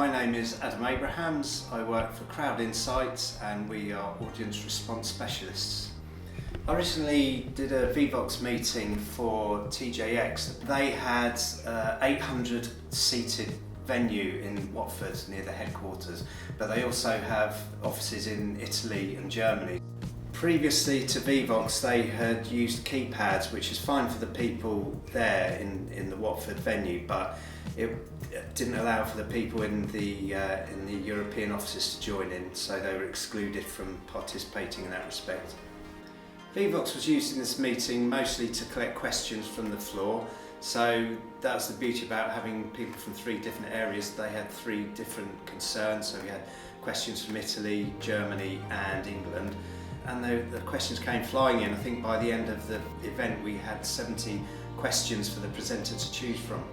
My name is Adam Abrahams. I work for Crowd Insights and we are audience response specialists. I recently did a Vevox meeting for TJX. They had 800 seated venue in Watford near the headquarters, but they also have offices in Italy and Germany. Previously to Vevox, they had used keypads, which is fine for the people there in the Watford venue, but it didn't allow for the people in the European offices to join in, so they were excluded from participating in that respect. Vevox was used in this meeting mostly to collect questions from the floor, so that's the beauty about having people from 3 different areas. They had 3 different concerns, so we had questions from Italy, Germany and England. And the questions came flying in. I think by the end of the event we had 70 questions for the presenter to choose from.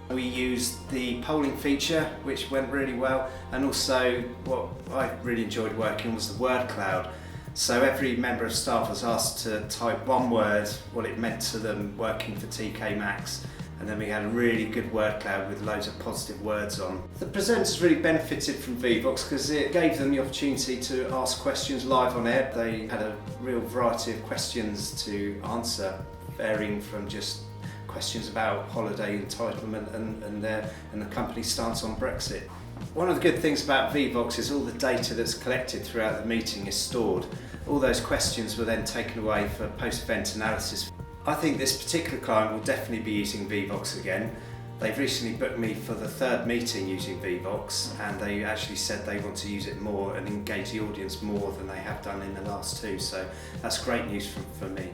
We used the polling feature, which went really well, and also what I really enjoyed working was the word cloud. So every member of staff was asked to type one word, what it meant to them working for J.Maxx, and then we had a really good word cloud with loads of positive words on. The presenters really benefited from Vevox because it gave them the opportunity to ask questions live on air. They had a real variety of questions to answer, varying from just questions about holiday entitlement and the company's stance on Brexit. One of the good things about Vevox is all the data that's collected throughout the meeting is stored. All those questions were then taken away for post-event analysis. I think this particular client will definitely be using Vevox again. They've recently booked me for the 3rd meeting using Vevox, and they actually said they want to use it more and engage the audience more than they have done in the last 2, so that's great news for me.